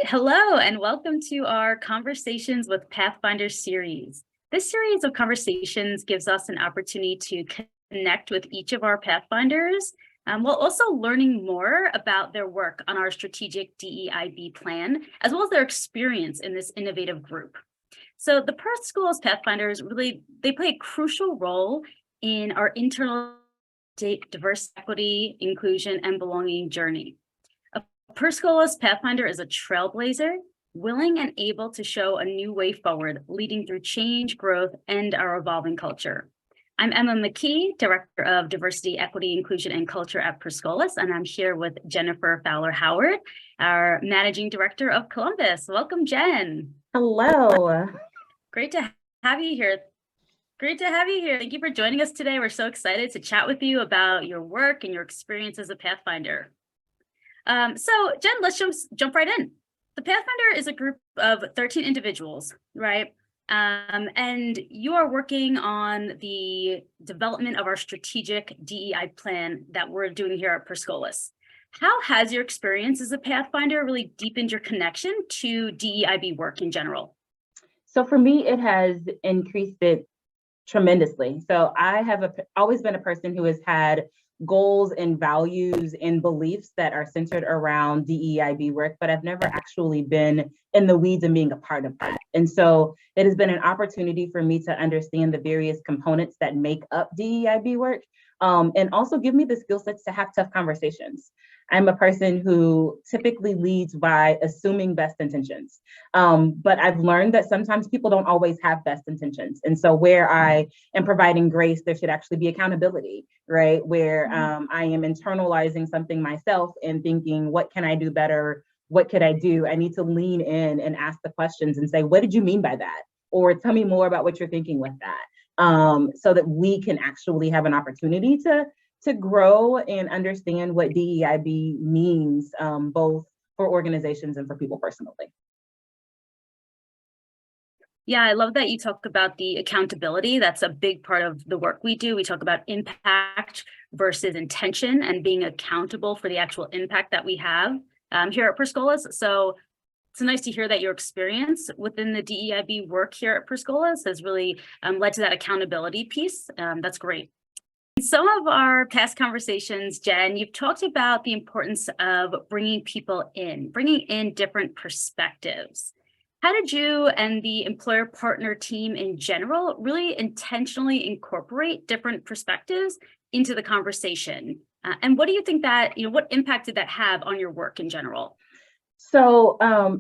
Hello and welcome to our Conversations with Pathfinders series. This series of conversations gives us an opportunity to connect with each of our Pathfinders while also learning more about their work on our strategic DEIB plan, as well as their experience in this innovative group. So the Perth School's Pathfinders they play a crucial role in our internal diverse equity, inclusion, and belonging journey. Perth School's Pathfinder is a trailblazer, willing and able to show a new way forward, leading through change, growth, and our evolving culture. I'm Emma McKee, Director of Diversity, Equity, Inclusion, and Culture at Perscolas, and I'm here with Jennifer Fowler Howard, our Managing Director of Columbus. Welcome, Jen. Hello. Great to have you here. Great to have you here. Thank you for joining us today. We're so excited to chat with you about your work and your experience as a Pathfinder. So Jen, let's jump right in. The Pathfinder is a group of 13 individuals, right? And you are working on the development of our strategic DEI plan that we're doing here at Perscolas. How has your experience as a Pathfinder really deepened your connection to DEIB work in general? So for me, it has increased it tremendously. So I have always been a person who has had goals and values and beliefs that are centered around DEIB work, but I've never actually been in the weeds and being a part of that. And so it has been an opportunity for me to understand the various components that make up DEIB work, and also give me the skill sets to have tough conversations. I'm a person who typically leads by assuming best intentions. But I've learned that sometimes people don't always have best intentions. And so where I am providing grace, there should actually be accountability, right? Where I am internalizing something myself and thinking, what can I do better? What could I do? I need to lean in and ask the questions and say, what did you mean by that? Or tell me more about what you're thinking with that. So that we can actually have an opportunity to grow and understand what DEIB means, both for organizations and for people personally. Yeah, I love that you talk about the accountability. That's a big part of the work we do. We talk about impact versus intention and being accountable for the actual impact that we have here at Perscolas. So it's nice to hear that your experience within the DEIB work here at Perscolas has really led to that accountability piece. That's great. In some of our past conversations, Jen, you've talked about the importance of bringing in different perspectives. How did you and the employer partner team in general really intentionally incorporate different perspectives into the conversation? And what do you think what impact did that have on your work in general? So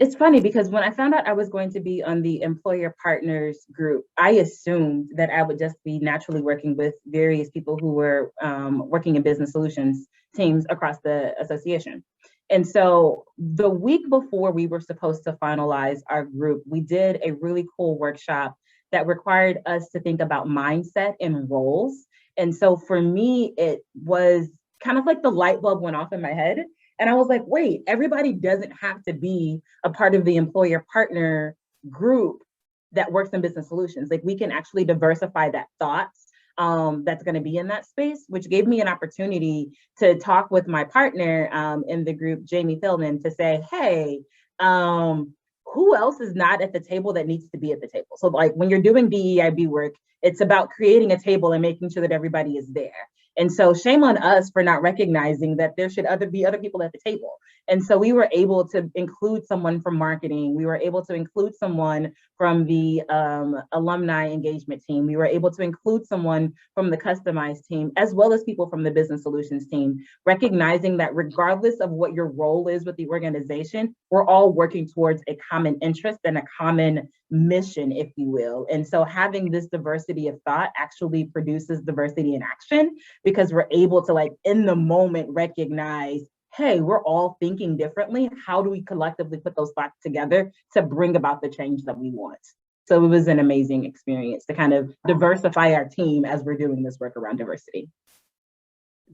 it's funny because when I found out I was going to be on the employer partners group, I assumed that I would just be naturally working with various people who were working in business solutions teams across the association. And so the week before we were supposed to finalize our group, we did a really cool workshop that required us to think about mindset and roles. And so for me, it was kind of like the light bulb went off in my head. And I was like, wait, everybody doesn't have to be a part of the employer partner group that works in business solutions. Like we can actually diversify that thoughts that's going to be in that space, which gave me an opportunity to talk with my partner in the group, Jamie Philman, to say, hey, who else is not at the table that needs to be at the table? So like when you're doing DEIB work, it's about creating a table and making sure that everybody is there. And so shame on us for not recognizing that there should be other people at the table. And so we were able to include someone from marketing. We were able to include someone from the alumni engagement team. We were able to include someone from the customized team, as well as people from the business solutions team, recognizing that regardless of what your role is with the organization, we're all working towards a common interest and a common mission, if you will. And so having this diversity of thought actually produces diversity in action, because we're able to like in the moment recognize, hey, we're all thinking differently. How do we collectively put those thoughts together to bring about the change that we want? So it was an amazing experience to kind of diversify our team as we're doing this work around diversity.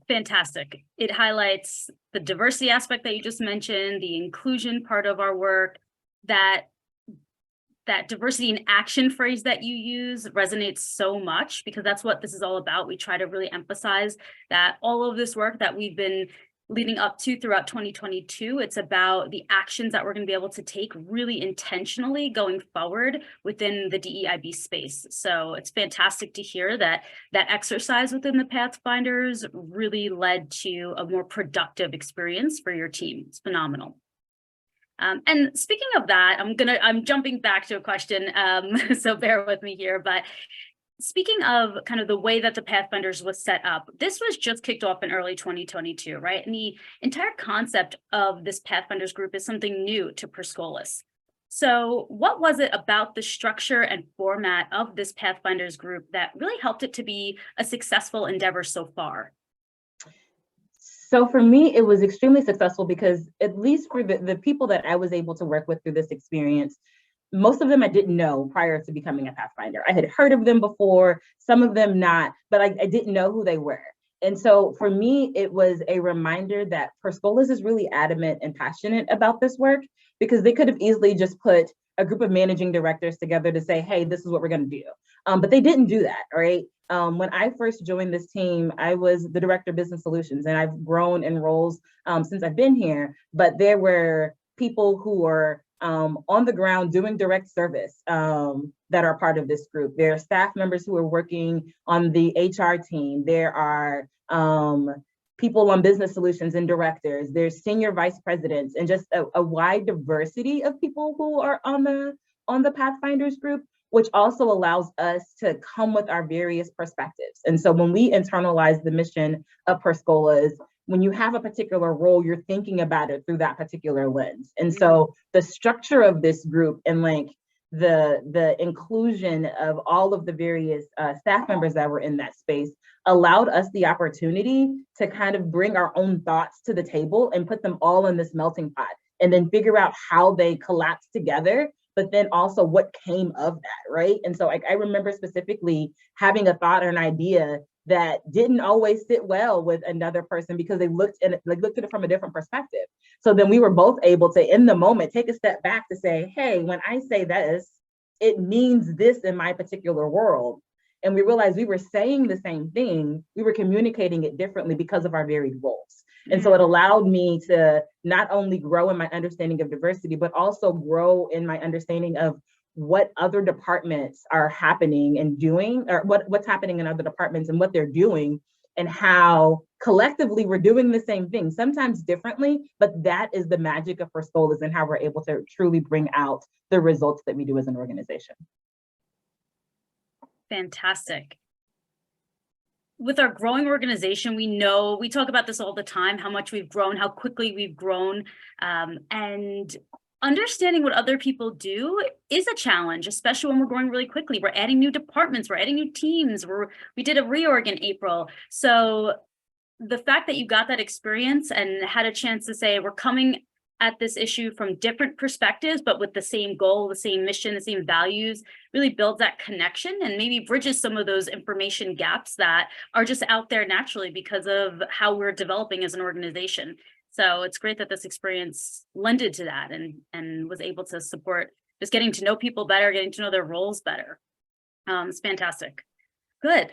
Fantastic. It highlights the diversity aspect that you just mentioned, the inclusion part of our work, that diversity in action phrase that you use resonates so much, because that's what this is all about. We try to really emphasize that all of this work that we've been leading up to throughout 2022. It's about the actions that we're going to be able to take really intentionally going forward within the DEIB space. So it's fantastic to hear that that exercise within the Pathfinders really led to a more productive experience for your team. It's phenomenal. And speaking of that, I'm jumping back to a question, so bear with me here, but speaking of kind of the way that the Pathfinders was set up, this was just kicked off in early 2022, right? And the entire concept of this Pathfinders group is something new to Perscolas. So what was it about the structure and format of this Pathfinders group that really helped it to be a successful endeavor so far? So for me, it was extremely successful because at least for the people that I was able to work with through this experience, most of them I didn't know prior to becoming a Pathfinder. I had heard of them before, some of them not, but I didn't know who they were. And so for me, it was a reminder that Perscolas is really adamant and passionate about this work, because they could have easily just put a group of managing directors together to say, hey, this is what we're going to do. But they didn't do that, right? When I first joined this team, I was the director of business solutions, and I've grown in roles since I've been here, but there were people who are on the ground doing direct service that are part of this group. There are staff members who are working on the HR team. There are people on business solutions and directors. There's senior vice presidents, and just a wide diversity of people who are on the Pathfinders group, which also allows us to come with our various perspectives. And so when we internalize the mission of Perscolas, when you have a particular role, you're thinking about it through that particular lens. And so the structure of this group and like the inclusion of all of the various staff members that were in that space allowed us the opportunity to kind of bring our own thoughts to the table and put them all in this melting pot, and then figure out how they collapse together, but then also what came of that, right? And so I remember specifically having a thought or an idea that didn't always sit well with another person because they looked at it from a different perspective. So then we were both able to, in the moment, take a step back to say, hey, when I say this, it means this in my particular world. And we realized we were saying the same thing, we were communicating it differently because of our varied roles. And so it allowed me to not only grow in my understanding of diversity, but also grow in my understanding of what other departments are happening and doing, or what's happening in other departments and what they're doing, and how collectively we're doing the same thing, sometimes differently, but that is the magic of Perscolas and how we're able to truly bring out the results that we do as an organization. Fantastic. With our growing organization, we talk about this all the time, how much we've grown, how quickly we've grown, and understanding what other people do is a challenge, especially when we're growing really quickly. We're adding new departments, we're adding new teams, we did a reorg in April. So the fact that you got that experience and had a chance to say, we're coming at this issue from different perspectives, but with the same goal, the same mission, the same values, really builds that connection and maybe bridges some of those information gaps that are just out there naturally because of how we're developing as an organization. So it's great that this experience lended to that and was able to support just getting to know people better, getting to know their roles better. It's fantastic. Good.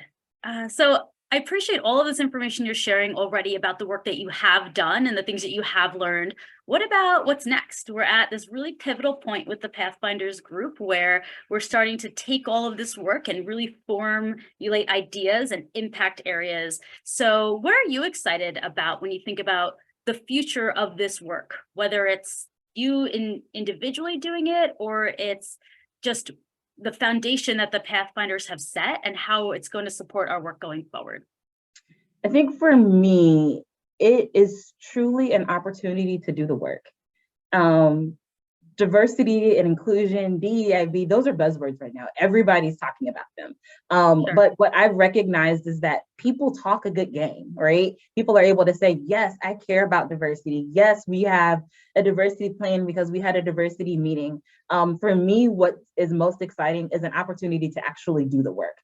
So I appreciate all of this information you're sharing already about the work that you have done and the things that you have learned. What about what's next? We're at this really pivotal point with the Pathfinders group where we're starting to take all of this work and really formulate ideas and impact areas. So what are you excited about when you think about the future of this work, whether it's you individually doing it or it's just the foundation that the Pathfinders have set and how it's going to support our work going forward? I think for me, it is truly an opportunity to do the work. Diversity and inclusion, DEIB, those are buzzwords right now. Everybody's talking about them. Sure. But what I've recognized is that people talk a good game, right? People are able to say, yes, I care about diversity. Yes, we have a diversity plan because we had a diversity meeting. For me, what is most exciting is an opportunity to actually do the work.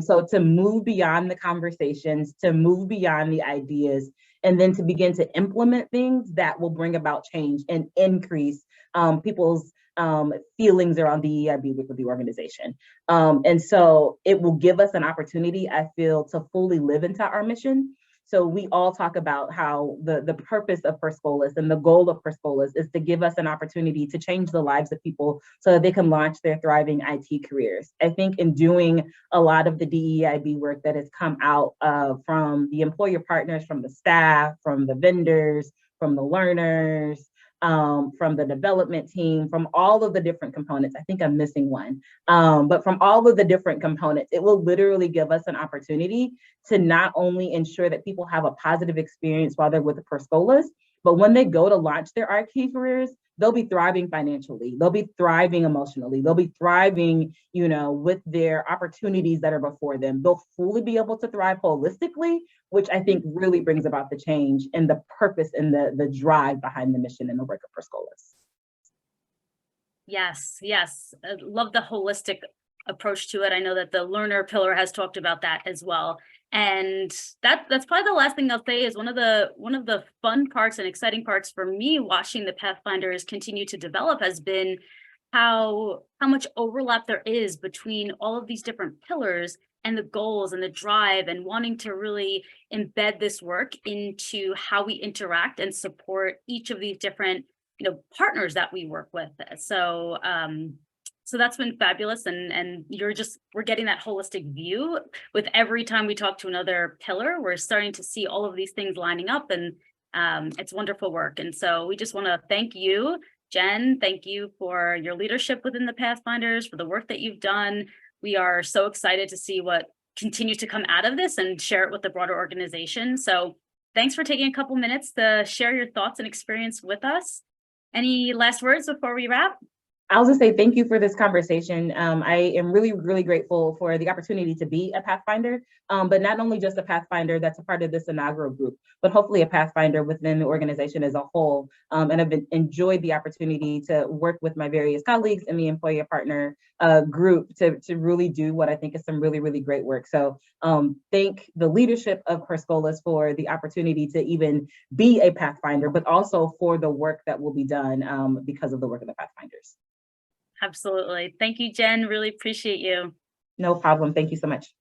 So to move beyond the conversations, to move beyond the ideas, and then to begin to implement things that will bring about change and increase people's feelings around DEIB with the organization. And so it will give us an opportunity, I feel, to fully live into our mission. So we all talk about how the purpose of Perscolas and the goal of Perscolas is to give us an opportunity to change the lives of people so that they can launch their thriving IT careers. I think in doing a lot of the DEIB work that has come out from the employer partners, from the staff, from the vendors, from the learners, from the development team, from all of the different components. I think I'm missing one, but from all of the different components, it will literally give us an opportunity to not only ensure that people have a positive experience while they're with the Perscolas, but when they go to launch their IT careers, they'll be thriving financially, they'll be thriving emotionally, they'll be thriving, with their opportunities that are before them. They'll fully be able to thrive holistically, which I think really brings about the change and the purpose and the drive behind the mission and the work of Perscolas. Yes, yes. I love the holistic approach to it. I know that the learner pillar has talked about that as well. And that's probably the last thing I'll say is one of the fun parts and exciting parts for me watching the Pathfinders continue to develop has been how much overlap there is between all of these different pillars and the goals and the drive and wanting to really embed this work into how we interact and support each of these different partners that we work with. So that's been fabulous, and we're getting that holistic view with every time we talk to another pillar. We're starting to see all of these things lining up, and it's wonderful work. And so we just want to thank you, Jenn. Thank you for your leadership within the Pathfinders, for the work that you've done. We are so excited to see what continues to come out of this and share it with the broader organization. So thanks for taking a couple minutes to share your thoughts and experience with us. Any last words before we wrap? I'll just say thank you for this conversation. I am really, really grateful for the opportunity to be a Pathfinder, but not only just a Pathfinder that's a part of this inaugural group, but hopefully a Pathfinder within the organization as a whole. And I've enjoyed the opportunity to work with my various colleagues in the employer partner group to really do what I think is some really, really great work. So thank the leadership of Perscolas for the opportunity to even be a Pathfinder, but also for the work that will be done because of the work of the Pathfinders. Absolutely. Thank you, Jenn. Really appreciate you. No problem. Thank you so much.